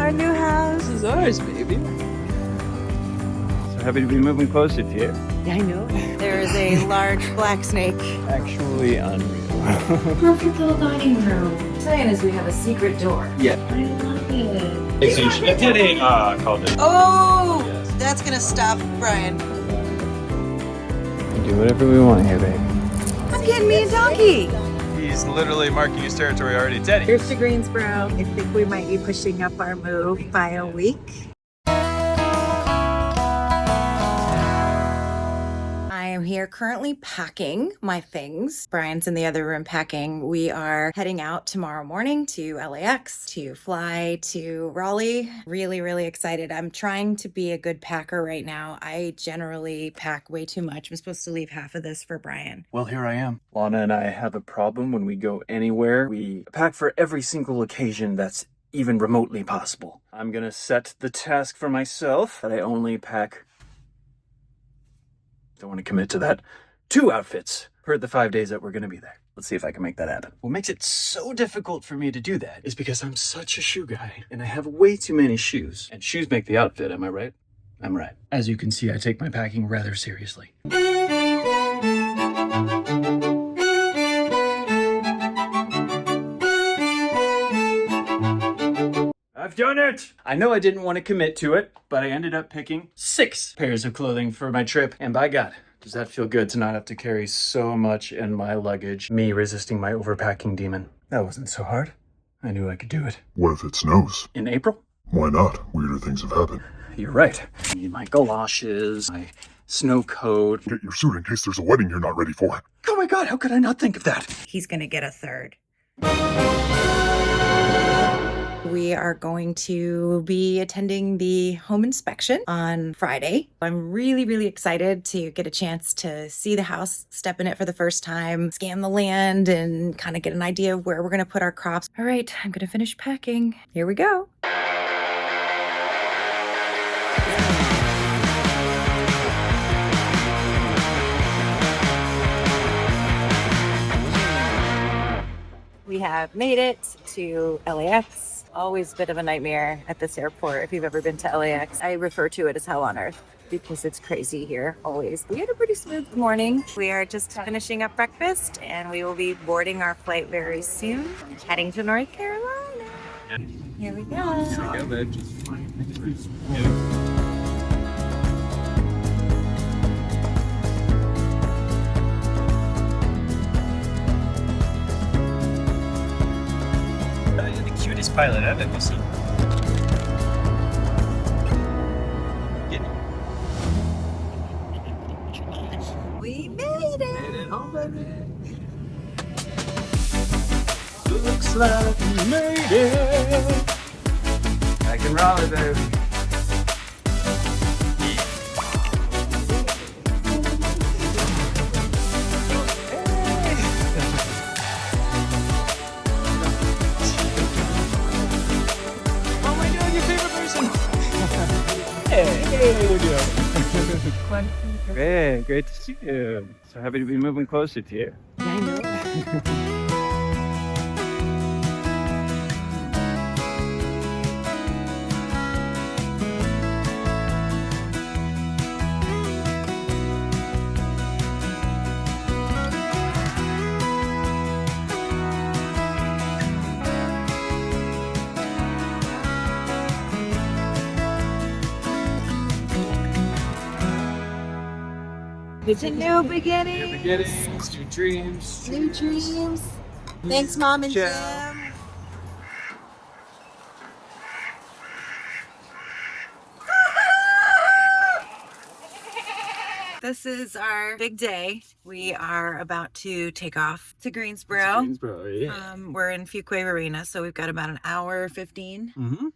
our new house. This is ours, baby. So happy to be moving closer to you. Yeah, I know. There is a large black snake. Actually unreal. Perfect little dining room. Saying is we have a secret door. Yeah. I love it. Teddy called it. Oh, Yes. that's gonna stop Brian. We do whatever we want here, baby. I'm getting me a donkey. He's literally marking his territory already. Teddy. Here's to Greensboro. I think we might be pushing up our move by a week. I am here currently packing my things. Brian's in the other room packing. We are heading out tomorrow morning to LAX to fly to Raleigh. Really, really excited. I'm trying to be a good packer right now. I generally pack way too much. I'm supposed to leave half of this for Brian. Well, here I am. Lana and I have a problem when we go anywhere. We pack for every single occasion that's even remotely possible. I'm gonna set the task for myself that I only pack, don't want to commit to that, 2 outfits per the 5 days that we're gonna be there. Let's see if I can make that happen. What makes it so difficult for me to do that is because I'm such a shoe guy and I have way too many shoes. And shoes make the outfit, am I right? I'm right. As you can see, I take my packing rather seriously. I've done it! I know I didn't want to commit to it, but I ended up picking 6 pairs of clothing for my trip, and by God, does that feel good to not have to carry so much in my luggage, me resisting my overpacking demon. That wasn't so hard. I knew I could do it. What if it snows? In April? Why not? Weirder things have happened. You're right. I need my galoshes, my snow coat. Get your suit in case there's a wedding you're not ready for. Oh my God, how could I not think of that? He's gonna get a third. We are going to be attending the home inspection on Friday. I'm really, really excited to get a chance to see the house, step in it for the first time, scan the land, and kind of get an idea of where we're going to put our crops. All right, I'm going to finish packing. Here we go. We have made it to LAX. Always a bit of a nightmare at this airport if you've ever been to LAX. I refer to it as hell on earth because it's crazy here always. We had a pretty smooth morning. We are just finishing up breakfast and we will be boarding our flight very soon, heading to North Carolina. Here we go. You're the cutest pilot I've ever seen. We made it. Looks like we made it. I can Raleigh, baby. Hey, great to see you. So happy to be moving closer to you. Yeah, I know. It's a new beginning. Beginnings, new dreams. New dreams. Thanks, Mom and Jim. This is our big day. We are about to take off to Greensboro. Greensboro, yeah. We're in Fuquay Arena, so we've got about an hour 15.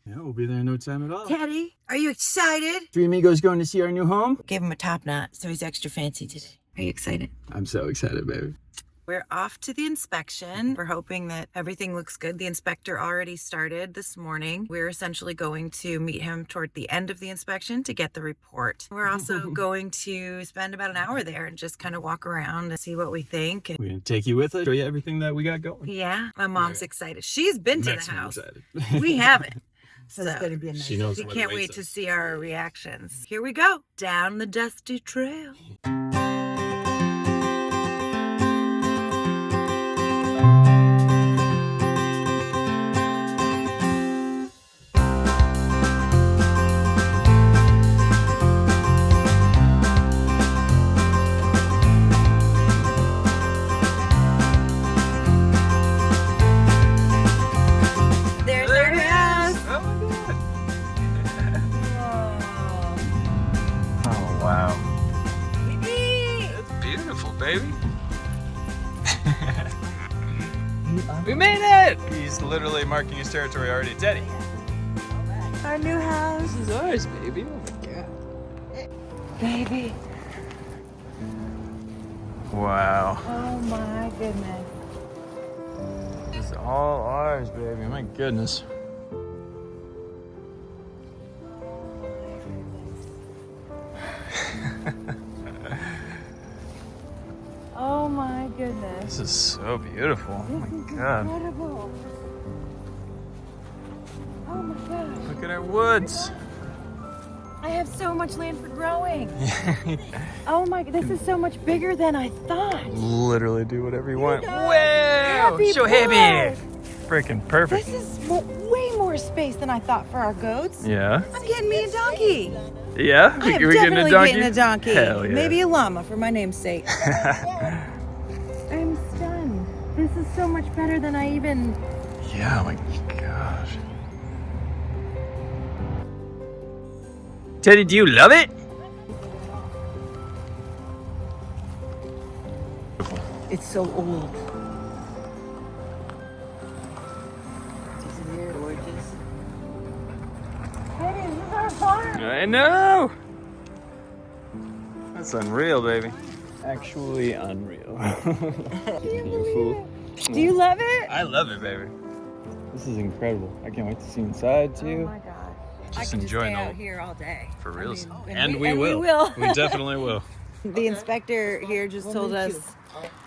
Yeah, we'll be there in no time at all. Teddy, are you excited? Three amigos going to see our new home? Gave him a top knot, so he's extra fancy today. Are you excited? I'm so excited, baby. We're off to the inspection. We're hoping that everything looks good. The inspector already started this morning. We're essentially going to meet him toward the end of the inspection to get the report. We're also going to spend about an hour there and just kind of walk around and see what we think. We're gonna take you with us, show you everything that we got going. Yeah, my mom's excited. She's been to the Makes me house. excited. We haven't. So it's going to be a nice. She knows We what can't awaits wait to us. see our reactions. Here we go. Down the dusty trail. There's our house. Oh my god. Oh wow. It's beautiful, baby. We made it! He's literally marking his territory already. Teddy. Our new house. This is ours, baby. Oh my god. Baby. Wow. Oh my goodness. This is all ours, baby. My goodness. Oh my goodness. This is so beautiful. Oh my god. Incredible. Oh my gosh. Look at our woods. I have so much land for growing. Oh my, this is so much bigger than I thought. Literally do whatever you want. Wow! Wow! Happy So bird. happy! Freaking perfect. This is way more space than I thought for our goats. Yeah? I'm getting me a donkey. Yeah? I am We're definitely getting a donkey. Hell yeah. Maybe a llama for my namesake. I'm stunned. This is so much better than I even... Yeah, oh my gosh. Teddy, do you love it? It's so old. Isn't it gorgeous? Hey, this is our farm. I know! That's unreal, baby. Actually unreal. You fool. Do you love it? I love it, baby. This is incredible. I can't wait to see inside Oh too. my gosh. I Just could enjoying stay all out here all day. for I reals. mean, And we we will. will. We definitely will. The inspector here just told us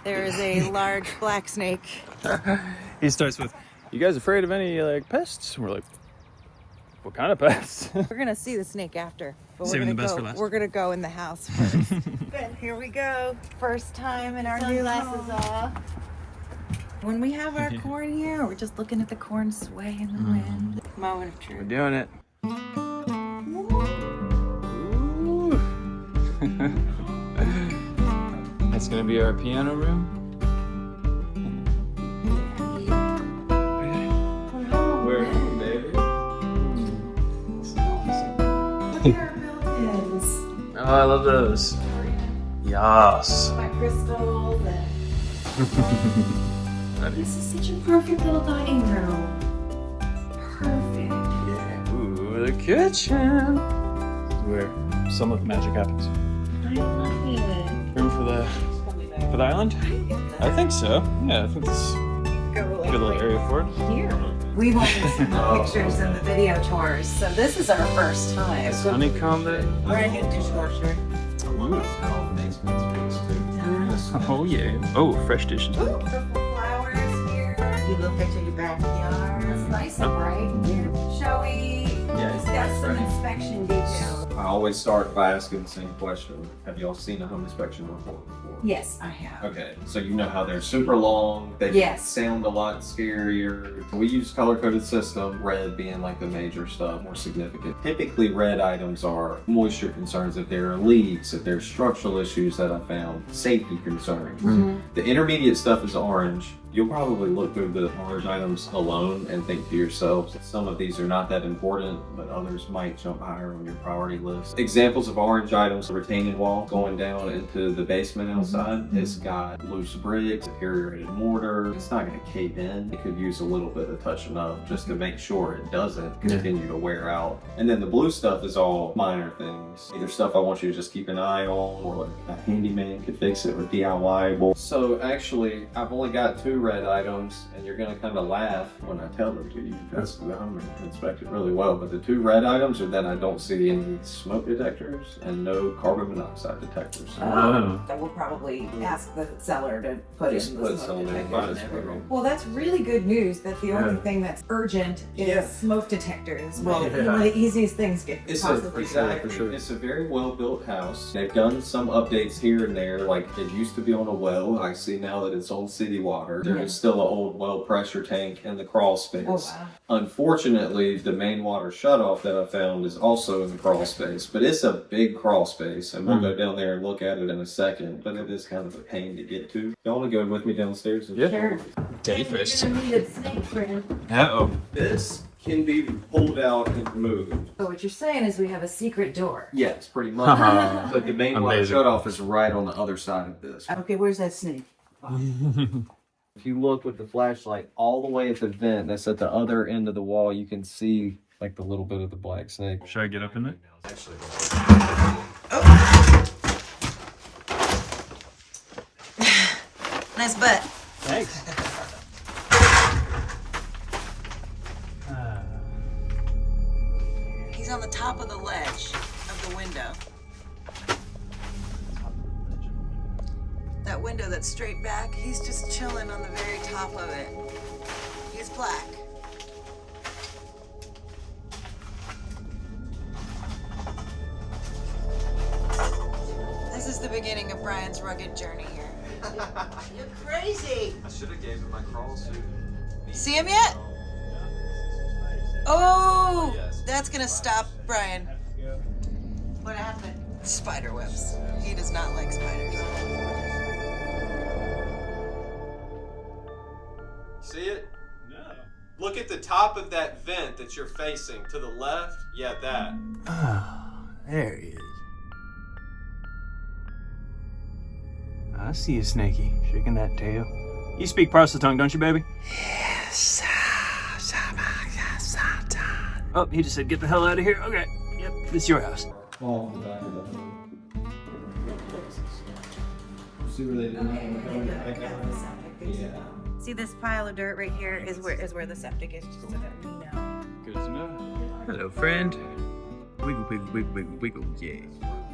there is a large black snake. He starts with, "You guys afraid of any like pests?" And we're like, "What kind of pests?" We're gonna see the snake after, but Saving we're the gonna best go. for last. We're gonna go in the house first. Good, here we go. First time in our new home. Off. When we have our corn here, we're just looking at the corn sway in the wind. Moment of We're truth. doing it. That's gonna be our piano room. We're home, baby. This is awesome. Look at our built-ins. Oh, I love those. Yes. My crystals. This is such a perfect little dining room. Perfect. Ooh, the kitchen. Where some of the magic happens. I love it. Room for the island? I think so. Yeah, I think this is a Go good little area for it. here. We've only seen the pictures and the video tours, so this is our first time. Honeycomb there. Brand new dishwasher. Oh yeah. Oh, fresh dishes. Ooh, purple flowers here. You look into your backyard. It's nice and bright here. Shall we discuss some inspection details? I always start by asking the same question. Have y'all seen a home inspection report before? Yes, I have. Okay, so you know how they're super long, they Yes. sound a lot scarier. We use color-coded system, red being like the major stuff, more significant. Typically red items are moisture concerns, if there are leaks, if there's structural issues that I found, safety concerns. The intermediate stuff is orange. You'll probably look through the orange items alone and think to yourselves, some of these are not that important, but others might jump higher on your priority list. Examples of orange items, a retaining wall going down into the basement outside. It's got loose bricks, deteriorated mortar. It's not going to cave in. It could use a little bit of touching up just to make sure it doesn't continue to wear out. And then the blue stuff is all minor things. Either stuff I want you to just keep an eye on, or like a handyman could fix it, or DIY-able. So actually, I've only got 2 red items, and you're gonna kind of laugh when I tell them to you because the home inspected really well. But the 2 red items are that I don't see any smoke detectors and no carbon monoxide detectors. Oh. That will probably ask the seller to put Just in put the some smoke in detectors there. and everything. Well, that's really good news that the only thing that's urgent is Yeah. smoke detectors. Well, Yeah. one of the easiest things get It's possibly exactly. It's a very well built house. They've done some updates here and there. Like it used to be on a well. I see now that it's on city water. There is still an old well pressure tank in the crawl space. Oh, wow. Unfortunately, the main water shutoff that I found is also in the crawl space, but it's a big crawl space, and we'll go down there and look at it in a second. But it is kind of a pain to get to. Y'all want to go with me downstairs? Yeah. Sure. Teddy first. You're gonna need a snake friend. Uh-oh. This can be pulled out and moved. So what you're saying is we have a secret door. Yes, pretty much. But the main water Amazing. shutoff is right on the other side of this. Okay, where's that snake? If you look with the flashlight all the way at the vent that's at the other end of the wall, you can see like the little bit of the black snake. Should I get up in there? Nice butt. Thanks. He's on the top of the ledge of the window. That window that's straight back, he's just chilling on the very top of it. He's black. This is the beginning of Brian's rugged journey here. You're crazy. I should have gave him my crawl suit. See him yet? Oh, that's gonna stop Brian. What happened? Spider webs. He does not like spiders. See it? No. Look at the top of that vent that you're facing to the left. Yeah, that. Oh, there he is. I see you, Snaky, shaking that tail. You speak Parseltongue, don't you, baby? Yes. Oh, he just said, get the hell out of here. Okay. Yep, it's your house. Oh, the back of the see where they did Yeah. See this pile of dirt right here is where the septic is, just so that we know. Good to know. Hello, friend. Wiggle, wiggle, wiggle, wiggle, wiggle, yeah.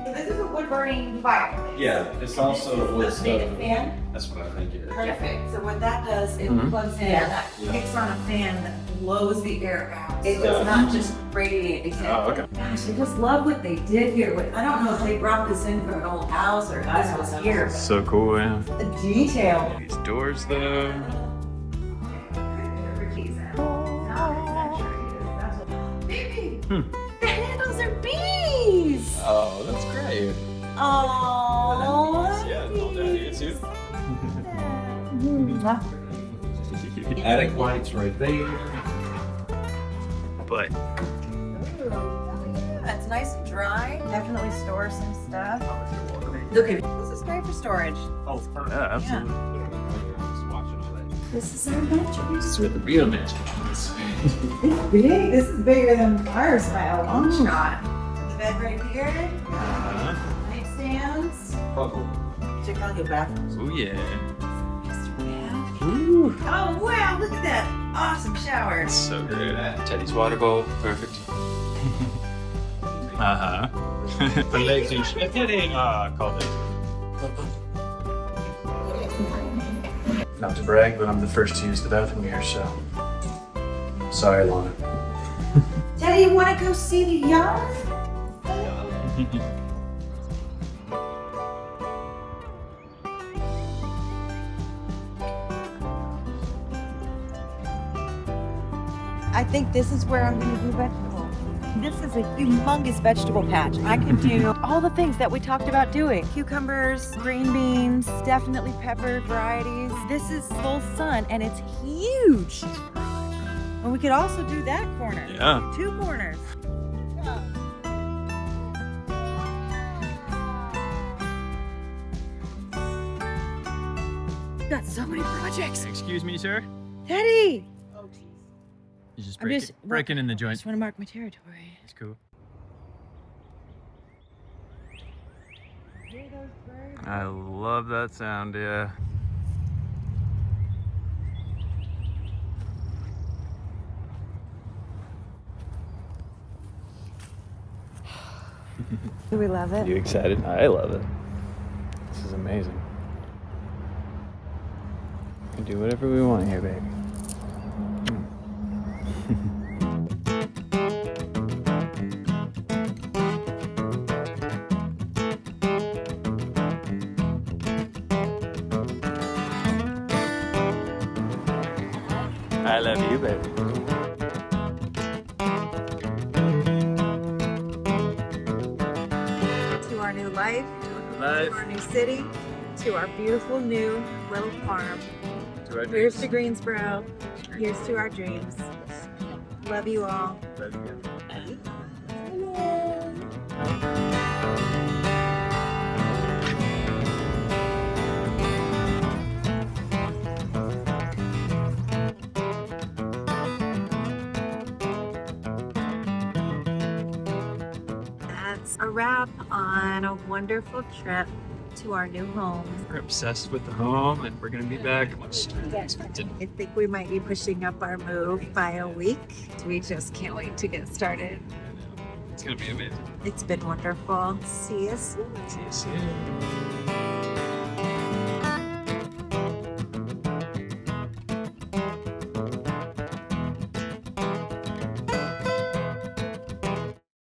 So this is a wood burning fireplace. Yeah, it's also a wood stove. fan. That's what I think it is. Perfect. So what that does, it plugs in, that kicks on a fan that blows the air out. It does not just radiate exactly. Oh, okay. Gosh, I just love what they did here. I don't know if they brought this in from an old house or if this was here. So cool, yeah. The detail. These doors, though. Baby, the handles are bees. Oh, that's great. Oh. Yeah, no doubt. It's you. Attic lights right there. But Yeah, it's nice and dry. Definitely store some stuff. Look at this is great for storage. Oh, perfect. yeah, absolutely. This is our bedroom. This is where the real magic is. It's big. This is bigger than ours by a long shot. The bed right here. Nightstands. Check out your bathroom. Oh yeah. Oh wow! Look at that awesome shower. So great. Teddy's water bowl, perfect. The legs and shit. Called it. Not to brag, but I'm the first to use the bathroom here, so. Sorry, Lana. Daddy, you want to go see the yard? I think this is where I'm going to do vegetables. This is a humongous vegetable patch. I can do all the things that we talked about doing. Cucumbers, green beans, definitely pepper varieties. This is full sun and it's huge. And we could also do that corner. Yeah. 2 corners. Got so many projects. Excuse me, sir. Daddy! You're just I'm breaking in the I joint. just want to mark my territory. It's cool. I love that sound, yeah. Do we love it? You excited? I love it. This is amazing. We can do whatever we want here, baby. I love you, baby. To our new life, to our new city, to our beautiful new little farm. Here's to Greensboro. Here's to our dreams. Love you all. That's a wrap on a wonderful trip to our new home. We're obsessed with the home, and we're gonna be back much sooner than expected. I think we might be pushing up our move by a week. We just can't wait to get started. It's gonna be amazing. It's been wonderful. See you soon. See you soon.